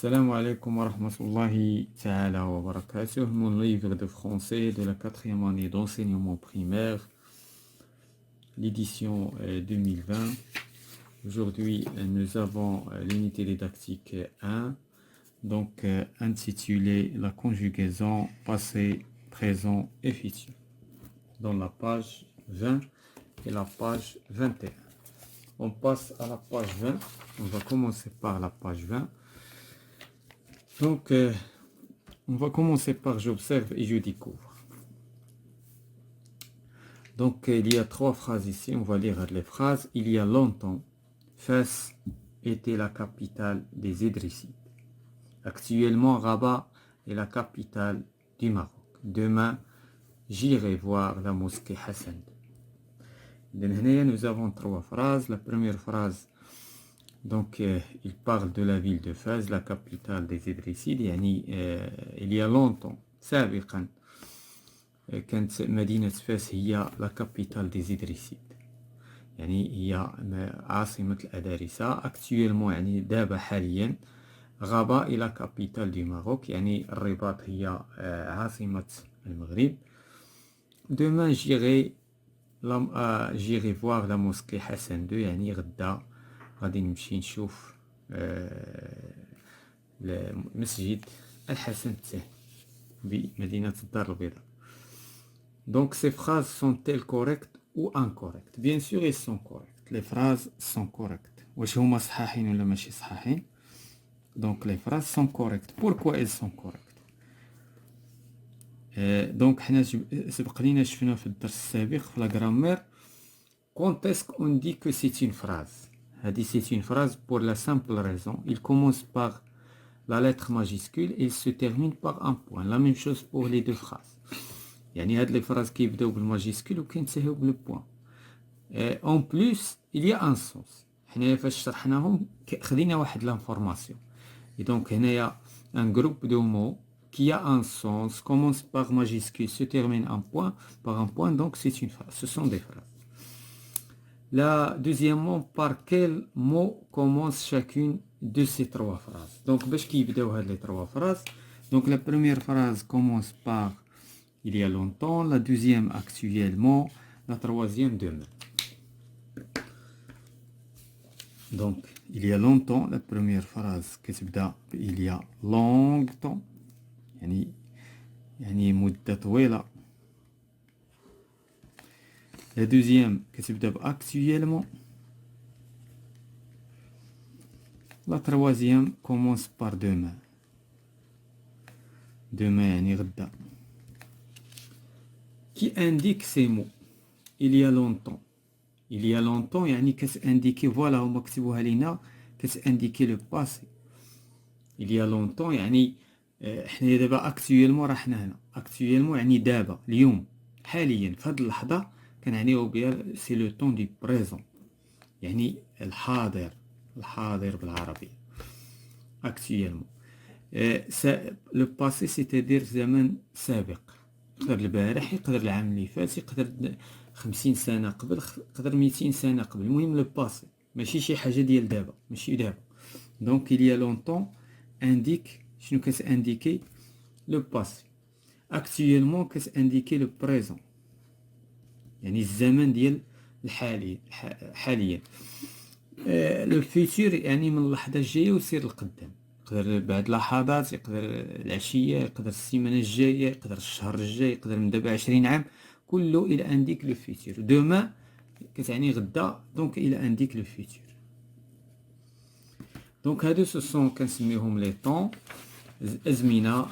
Salam alaikum wa rahmatullahi ta'ala wa barakatuh. Mon livre de français de la quatrième année d'enseignement primaire, l'édition 2020. Aujourd'hui, nous avons l'unité didactique 1, donc intitulée La conjugaison passé, présent et futur, dans la page 20 et la page 21. On passe à la page 20. On va commencer par la page 20. Donc, on va commencer par j'observe et je découvre. Donc, il y a 3 phrases ici. On va lire les phrases. Il y a longtemps, Fès était la capitale des Idrissides. Actuellement, Rabat est la capitale du Maroc. Demain, j'irai voir la mosquée Hassan. Nous avons 3 phrases. La première phrase, donc il parle de la ville de Fès, la capitale des Idrissides. Il y a longtemps, سابقا كانت مدينة فاس هي la capitale des Idrissides. هي عاصمة الأدارسة. Actuellement دابا حاليا غابة est la capitale du Maroc. الرباط هي عاصمة المغرب. Demain j'irai voir la mosquée Hassan II. غدا غادي نمشي نشوف مسجد الحسن الثاني بمدينة الدار البيضاء. Donc ces phrases sont-elles correctes ou incorrectes? Bien sûr, elles sont correctes. Les phrases sont correctes. واش هما صحاحين ولا ماشي صحاحين؟ Donc les phrases sont correctes. Pourquoi elles sont correctes? Donc حنا سبق لينا شفنا في الدرس السابق في لا غرامير quand est-ce qu'on dit que c'est une phrase. C'est une phrase pour la simple raison. Il commence par la lettre majuscule et il se termine par un point. La même chose pour les deux phrases. هاد les phrases qui يبداو بالماجيسكول وكينتهيو بالبوان. En plus, il y a un sens. حنايا فاش شرحناهم خدينا واحد l'information. Et donc هنايا un groupe de mots qui a un sens, commence par majuscule, se termine par un point, donc c'est une phrase. Ce sont des phrases. Deuxièmement, par quel mot commence chacune de ces 3 phrases? Donc, باش كيبداو هاد les 3 phrases. Donc, la première phrase commence par il y a longtemps, la deuxième actuellement, la troisième demain. Donc, il y a longtemps, la première phrase كتبدا il y a longtemps, مدة طويلة. La deuxième كتبدا actuellement. La troisième commence par demain. Demain غدا. Qui indique ces mots? Il y a longtemps. Il y a longtemps كتindquer voilà هما كتبوها لينا كتindquer le passé. Il y a longtemps حنا دابا actuellement راه حنا هنا. Actuellement دابا اليوم حاليا في هذه اللحظة كنعنيو بها c'est le temps du présent. الحاضر بالعربية. Actuellement. Le passé c'est-à-dire زمن سابق. يقدر البارح، يقدر العام اللي فات، يقدر 50 سنة قبل، يقدر 200 سنة قبل. المهم لو باسي ماشي شي حاجة ديال دابا، ماشي دابا. دونك il y a longtemps indique شنو كتانديكي لو باسي. actuellement كتانديكي لو بريزون، الزمن ديال حاليا. لو فيتور من اللحظة الجاية وسير القدام. يقدر بعد لحظات، يقدر العشية، يقدر السيمانة الجاية، يقدر الشهر الجاي، يقدر من دابا 20 عام. كله إلى أنديك لو فيتور. دوما كتعني غدا، دونك إلى أنديك لو فيتور. دونك هادو سوسون كنسميهم لي طون، أزمنة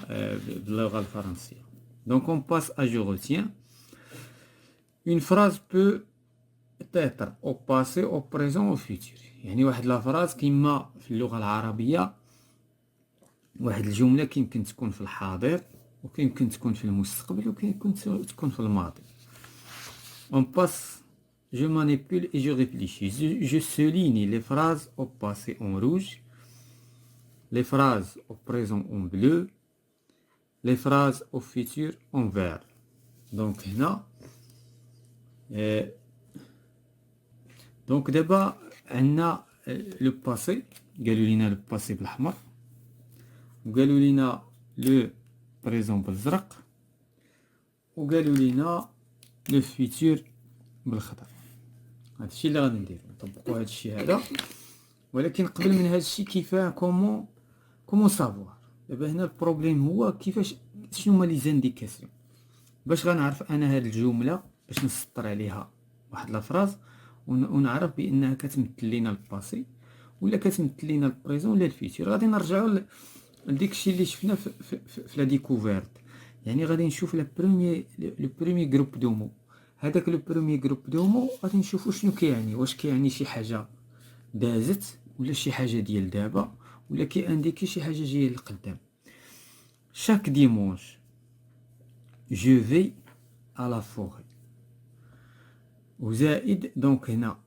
باللغة الفرنسية. دونك on passe à je retiens. Une phrase peut être au passé, au présent, au futur. واحد لا فراز كيما في اللغة العربية واحد الجملة كيمكن تكون في الحاضر، وكيمكن تكون في المستقبل، وكيمكن تكون في الماضي. On passe, je manipule et je réfléchis. Je souligne les phrases au passé en rouge, les phrases au présent en bleu, les phrases au futur en vert. Donc هنا دونك دابا عندنا لو باسي، قالوا لينا لو باسي بالاحمر. وقالوا لنا لو بريزون بالزرق وقالوا لنا لو فيتور بالخضر. هادشي اللي غادي نديرو، نطبقوا هادشي هذا. ولكن قبل من هادشي كيفاه كومون سافوار. دابا هنا البروبليم هو كيفاش شنو هما لي زانديكاسيون باش غنعرف انا هاد الجمله باش نسطر عليها واحد لافراز ونعرف بانها كتمثل لينا الباسي ولا كتمثل لينا البريزون ولا الفيتور. غادي نرجعوا لديك الشيء اللي شفنا في لا ديكوفيرت. يعني غادي نشوف لو بروميي جروب دومو. هذاك لو بروميي جروب دومو غادي نشوفوا شنو كيعني، واش كيعني شي حاجه دازت ولا شي حاجه ديال دابا ولا كيانديكي شي حاجه جايه لقدام. chaque dimanche je vais à la forêt. وزائد دونك هنا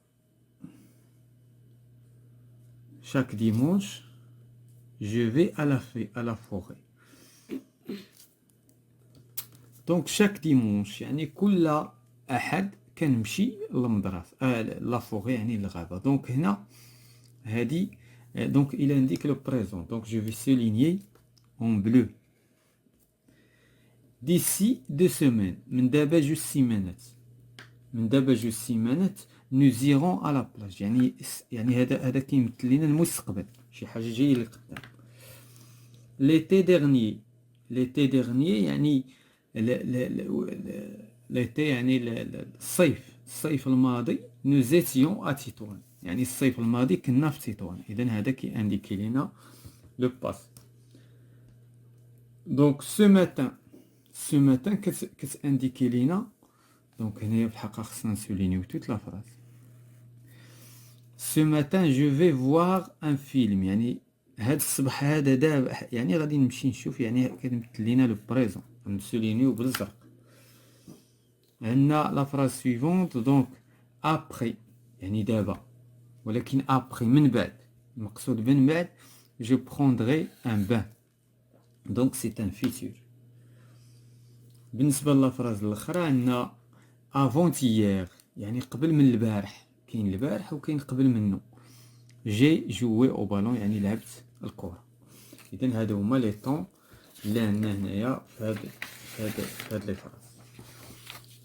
chaque dimanche je vais à la forêt. دونك chaque dimanche يعني كل احد كنمشي للمدرسه لا فوغي يعني الغابه. دونك هنا هادي دونك il indique le présent. donc je vais souligner en bleu. d'ici 2 semaines من دابا 2 سيمانات nous irons à la plage. يعني هذا كيمثل لنا المستقبل، شي حاجه جايه لقدام. l'été dernier يعني l'été يعني الصيف الماضي nous étions à تطوان. يعني الصيف الماضي كنا في تطوان. اذا هذا كيانديكي لنا لو باس. دونك ce matin كتانديكي لينا. دونك هنايا في الحقيقه خصنا نسولينيو توت لا فراز. ce matin je vais voir un film. يعني هاد الصباح هذا دابا يعني غادي نمشي نشوف. يعني كتمثل لينا لو بريزون نسولينيو بالزرق. عندنا لا فراز سويفونت. دونك ابري يعني دابا، ولكن ابري من بعد. المقصود من بعد je prendrai un bain. donc c'est un futur. بالنسبه للافراز الاخرى عندنا avant-hier يعني قبل من البارح. كاين البارح وكاين قبل منه. جي جوي او بالون يعني لعبت الكره. اذا هادو هما لي طون اللي عندنا هنايا في هاد لي فراز.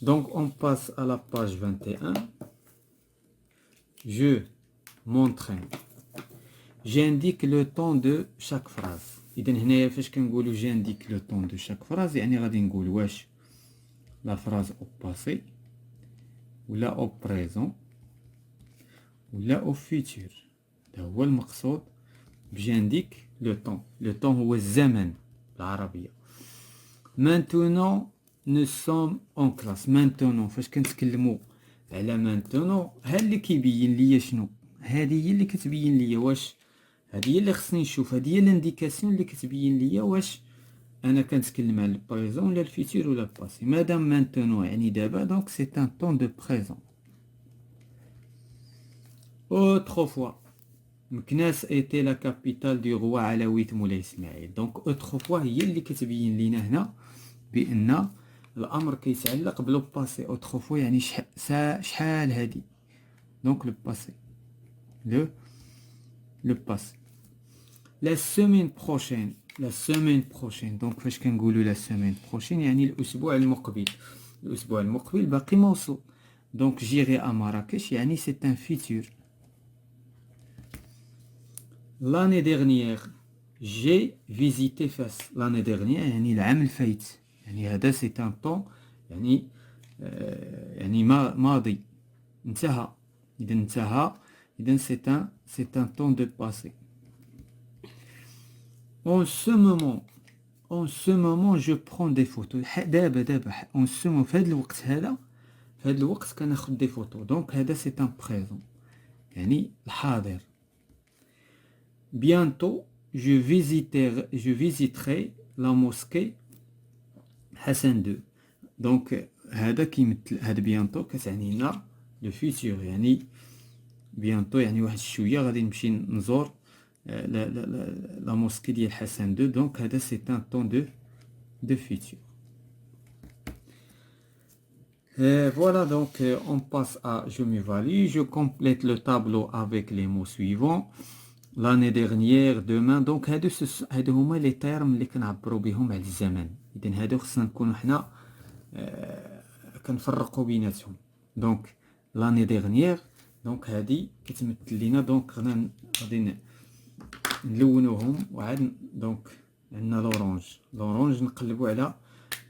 donc on passe à la page 21. je m'entraîne. j'indique le temps de chaque phrase. اذا هنايا فاش كنقولوا j'indique le temps de chaque phrase يعني غادي نقول واش لا فراز او باسي ولا او بريزون ولا او فيتور. هذا هو المقصود بجانديك لو طون. لو طون هو الزمن بالعربيه. maintenant nous sommes en classe. maintenant فاش كنتكلموا على maintenant ها اللي كيبين ليا شنو. هذه هي اللي كتبين ليا واش هذه هي اللي خصني نشوف. هذه هي الانديكاسيون اللي كتبين ليا واش انا كنتكلم على البريزون ولا الفيتور ولا الباسي. مادام maintenant يعني دابا دونك سي ان طون دو بريزون. autrefois مكناس ايتي لا كابيتال دو روا علويت مولاي اسماعيل. دونك autrefois هي اللي كتبين لينا هنا بان الامر كيتعلق بلو باسي. autrefois يعني شحال هادي. دونك لو باسي لو باسي. la semaine prochaine. دونك فاش كنقولوا لا semaine prochaine يعني الاسبوع المقبل. الاسبوع المقبل باقي موصول. دونك جيري à مراكش يعني c'est un futur. l'année dernière j'ai visité Fès. l'année dernière يعني العام الفايت. يعني هذا c'est un temps يعني يعني ماضي انتهى. اذا انتهى اذا c'est un temps de passé. en ce moment je prends des photos. دابا en ce moment في هذا الوقت هذا في هذا الوقت كناخذ دي فوتو. دونك هذا سي ان بريزون يعني الحاضر. bientôt je visiterai la mosquée حسن 2. دونك هذا كيمثل هذا بيانتو كتعني لنا لو فيتور. يعني بيانتو يعني واحد شويه غادي نمشي نزور لا موسكي ديال حسن 2. دونك هذا سي ان طون دو فيتور. voilà donc on passe à je m'évalue. je complète le tableau avec les mots suivants. l'année dernière, demain. Donc هادو هما لي تيرم اللي كنعبروا بهم على الزمن. اذا هادو خصنا نكونوا حنا كنفرقوا بيناتهم. دونك l'année dernière دونك هادي كتمثل لينا دونك غادي نلونوهم وعاد دونك عندنا لورانج نقلبوا على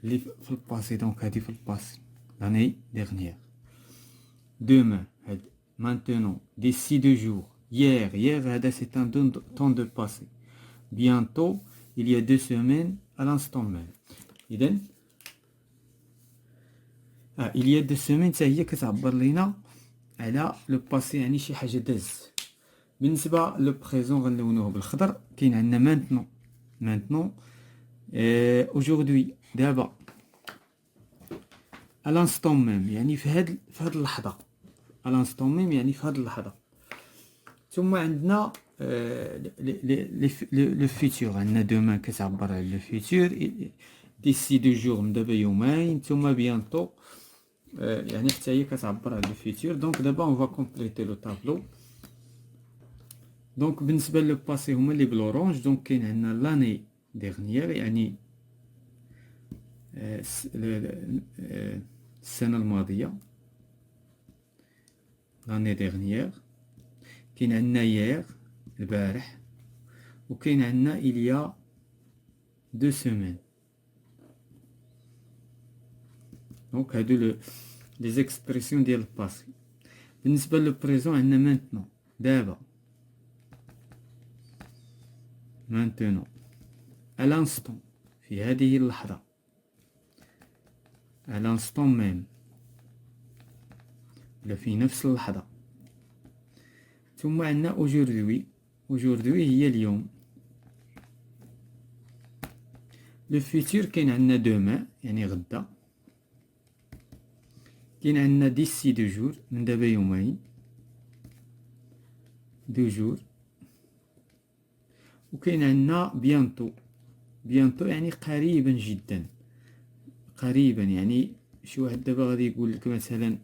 اللي في الباسي. دونك هادي في الباسي l'année dernière. demain هاد maintenant d'ici 2 jours. Hier, c'est un temps de passé. Bientôt, il y a 2 semaines, à l'instant même. Il y a 2 semaines, هي كتعبر لينا على لو باسي يعني شي حاجه دازت. بالنسبه لو بريزون غنلونوه بالخضر. كاين عندنا maintenant aujourd'hui دابا à l'instant même يعني في هاد اللحظه. à l'instant même يعني في هاد اللحظه. ثم عندنا لو فيتور. عندنا دومان كتعبر على لو فيتور. ديسي 2 جور من دابا يومين. ثم بيانتو يعني حتى هي كتعبر على لو فيتور. دونك دابا اون فا كومبليتي لو طابلو. دونك بالنسبه لو باسي هما اللي بلورانج. دونك كاين عندنا لاني ديرنيير يعني السنه الماضيه لاني ديرنيير. كاين عندنا يير البارح. وكاين عندنا إليا 2 سيمين. دونك هادو لي زيكسبرسيون ديال الباسي. بالنسبه لو بريزون عندنا مانتنون دابا مانتنون à l'instant في هذه اللحظه à l'instant même ولا في نفس اللحظه. ثم عندنا aujourd'hui هي اليوم. لو فيتور كاين عندنا دوما يعني غدا. كاين عندنا ديسي 2 جور من دابا يومين 2 جور. وكاين عندنا بيانتو يعني قريبا جدا. قريبا يعني شي واحد دابا غادي يقول لك مثلا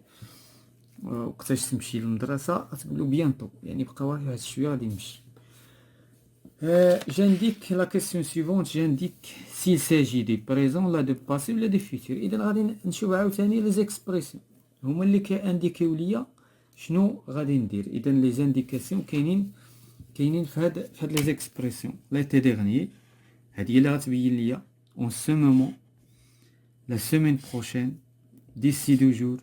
وقتاش تمشي للمدرسه تقولوا بيانتو يعني بقى واحد شويه غادي نمشي. j'indique la question suivante. j'indique s'il s'agit du présent là de passé ولا de futur. اذا غادي نشوف عاوتاني لي زيكسبرسيون هما اللي كيانديكيو ليا شنو غادي ندير. اذا لي زانديكاسيون كاينين في هاد لي زيكسبرسيون. l'été dernier هادي اللي غتبين ليا en ce moment la semaine prochaine d'ici 2 jours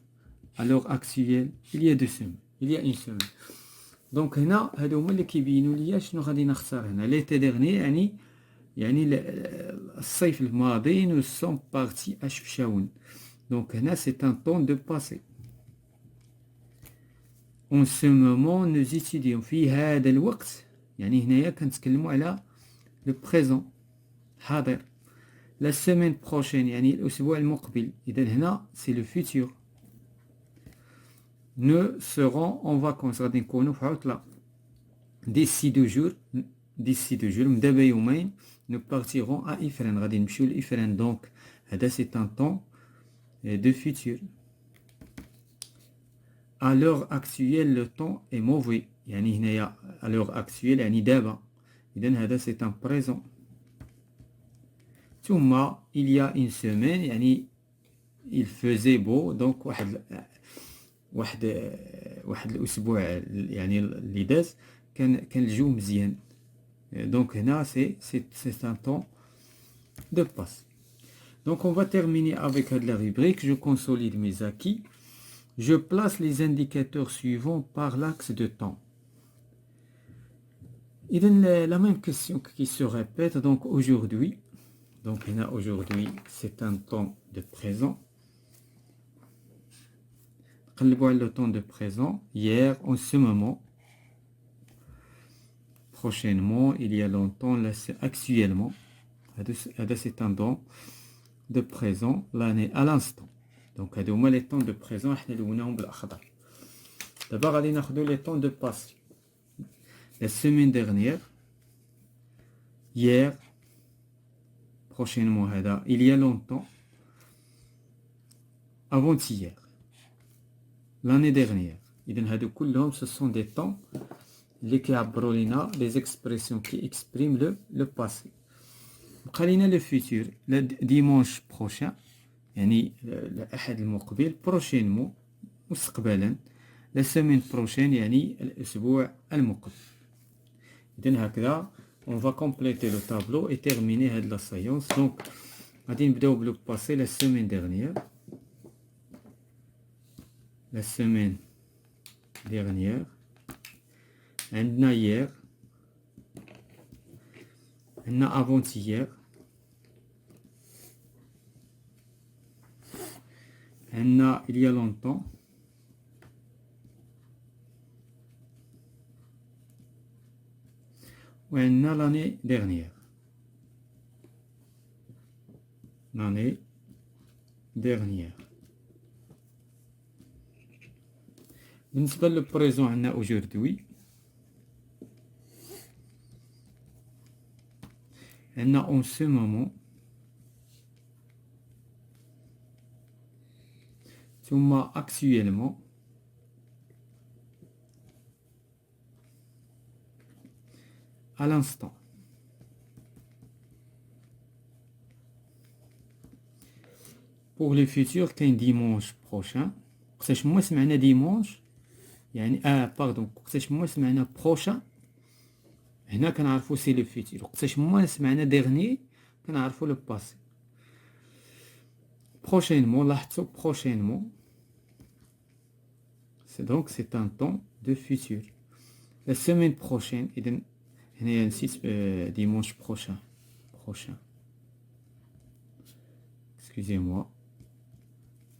à l'heure actuelle il y a 2 semaines il y a une semaine. دونك هنا هادو هما اللي كيبينوا ليا شنو غادي نختار هنا. l'été dernier يعني الصيف الماضي nous sommes partis à Chefchaouen. دونك هنا c'est un temps de passé. en ce moment nous étudions في هذا الوقت يعني هنايا كنتكلموا على le présent حاضر. la semaine prochaine يعني الأسبوع المقبل. إذا هنا c'est le futur. nous serons en vacances غادي نكونوا في عطلة. d'ici 2 jours من دابا يومين nous partirons à Ifrane غادي نمشيو لإفران. دونك هذا c'est un temps de futur. à l'heure actuelle le temps est mauvais يعني هنايا à l'heure actuelle يعني دابا. إذا هذا c'est un présent. ثم il y a une semaine يعني il faisait beau. donc واحد الاسبوع يعني اللي داز كان الجو مزيان. دونك هنا c'est un temps de passe. donc on va terminer avec la rubrique je consolide mes acquis. je place les indicateurs suivants par l'axe de temps. إذن la même question qui se répète. donc aujourd'hui donc هنا aujourd'hui c'est un temps de présent. نقلبوا على le temps de présent. hier en ce moment prochainement il y a longtemps là c'est actuellement. هذا c'est un temps de présent. l'année à l'instant. donc هادو هما les temps de présent حنا لوناهم بالاخضر. دابا غادي ناخذوا les temps de passé. la semaine dernière hier prochainement هذا il y a longtemps avant-hier l'année dernière. إذن هادو كلهم ce sont des temps اللي كيعبروا لنا les expressions qui expriment le passé. بقى لينا le futur, le dimanche prochain يعني الأحد المقبل, prochainement مستقبلا, la semaine prochaine يعني الأسبوع المقبل. إذن هكذا on va compléter le tableau et terminer هاد la séance. Donc غادي نبداو بلو passé la semaine dernière. La semaine dernière عندنا hier, عندنا avant-hier, عندنا il y a longtemps, وعندنا l'année dernière. L'année dernière. بالنسبة للبريزون عندنا aujourd'hui, عندنا en ce moment, ثم actuellement, à l'instant. Pour le futur كاين dimanche prochain. وقتاش ما سمعنا dimanche يعني باردون وقتاش ما سمعنا prochain هنا كنعرفو سي لو futur. وقتاش ما سمعنا dernier كنعرفو لو passé. Prochainement, لاحظتو prochainement, c'est donc c'est un temps de futur. La semaine prochaine, إذن هنايا نسيت dimanche prochain. Excusez-moi.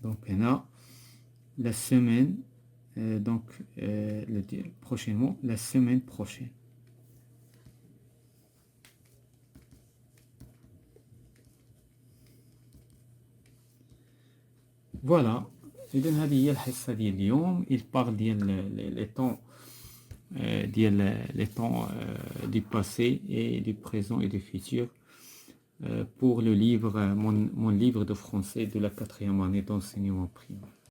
Donc هنا la semaine, donc prochainement, la semaine prochaine. Voilà. إذن هذه هي الحصة ديال اليوم. Il parle ديال les temps les temps du passé et du présent et du futur pour le livre, mon livre de français de la 4e année d'enseignement primaire.